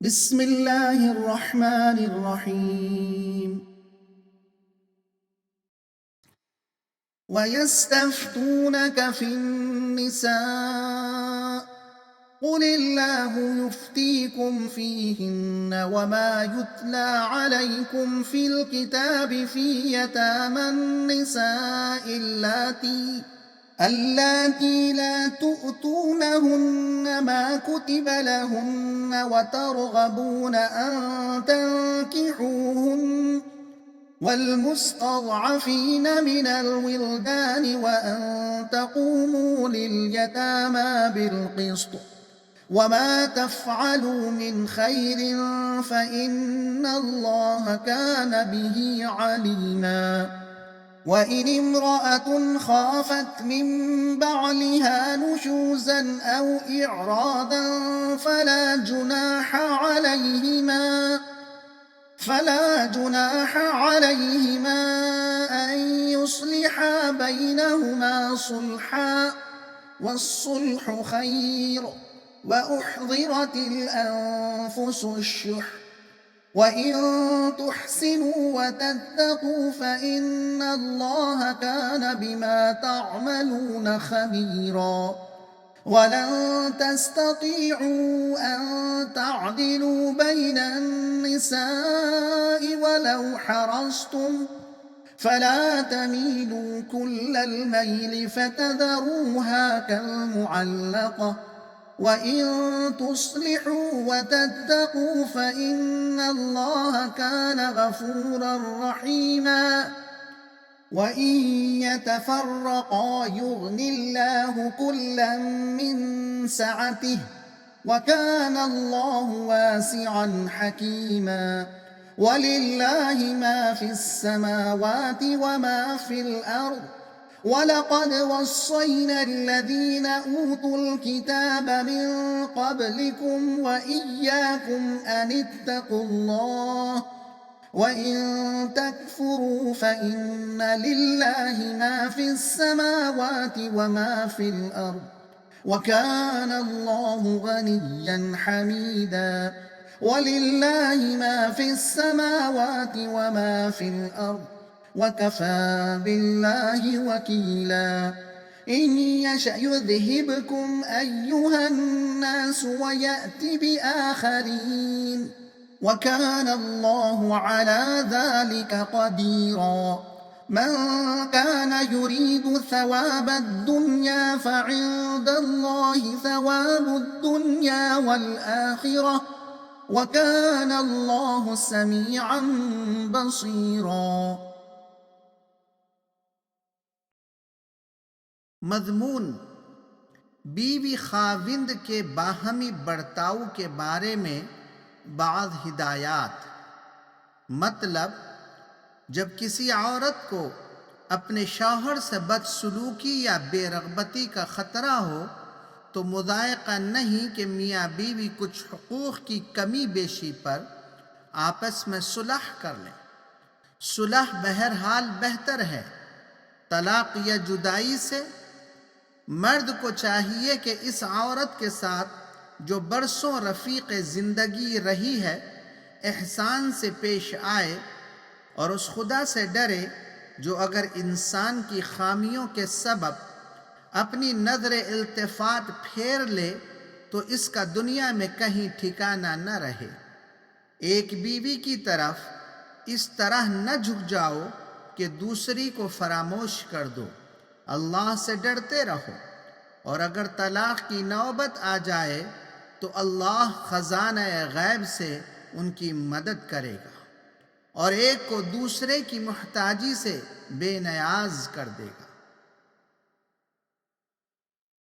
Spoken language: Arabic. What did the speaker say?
بسم الله الرحمن الرحيم ويستفتونك في النساء قل الله يفتيكم فيهن وما يتلى عليكم في الكتاب في يتامى النساء اللاتي لا تؤتونهن ما كتب لهن وترغبون أن تنكحوهن والمستضعفين من الولدان وأن تقوموا لليتامى بالقسط وما تفعلوا من خير فإن الله كان به عليما. وإن امرأة خافت من بعلها نشوزا أو إعراضا فلا جناح عليهما أن يصلحا بينهما صلحا والصلح خير وأحضرت الأنفس الشح وإن تحسنوا وتتقوا فإن الله كان بما تعملون خبيرا. ولن تستطيعوا أن تعدلوا بين النساء ولو حرصتم فلا تميلوا كل الميل فتذروها كالمعلقة وإن تصلحوا وتتقوا فإن الله كان غفورا رحيما. وإن يتفرقا يغن الله كلا من سعته وكان الله واسعا حكيما. ولله ما في السماوات وما في الأرض ولقد وصينا الذين أوتوا الكتاب من قبلكم وإياكم أن اتقوا الله وإن تكفروا فإن لله ما في السماوات وما في الأرض وكان الله غنيا حميدا. ولله ما في السماوات وما في الأرض وكفى بالله وكيلا. إن يشأ يذهبكم أيها الناس ويأت بآخرين وكان الله على ذلك قديرا. من كان يريد ثواب الدنيا فعند الله ثواب الدنيا والآخرة وكان الله سميعا بصيرا. मज़मून बीवी खाविंद के बाहमी बर्ताव के बारे में बाज़ हिदायत। मतलब जब किसी औरत को अपने शौहर से बदसलूकी या बेरग़बती का ख़तरा हो तो मुज़ायक़ा नहीं कि मियाँ बीवी कुछ हुकूक़ की कमी बेशी पर आपस में सुलह कर लें। सुलह बहरहाल बेहतर है तलाक़ या जुदाई से। मर्द को चाहिए कि इस औरत के साथ जो बरसों रफ़ीक़ ज़िंदगी रही है एहसान से पेश आए और उस खुदा से डरे जो अगर इंसान की खामियों के सबब अपनी नज़र इल्तिफ़ात फेर ले तो इसका दुनिया में कहीं ठिकाना न रहे। एक बीवी की तरफ इस तरह न झुक जाओ कि दूसरी को फरामोश कर दो। अल्लाह से डरते रहो और अगर तलाक़ की नौबत आ जाए तो अल्लाह ख़ज़ाना गैब से उनकी मदद करेगा और एक को दूसरे की मुहताजी से बेनियाज कर देगा।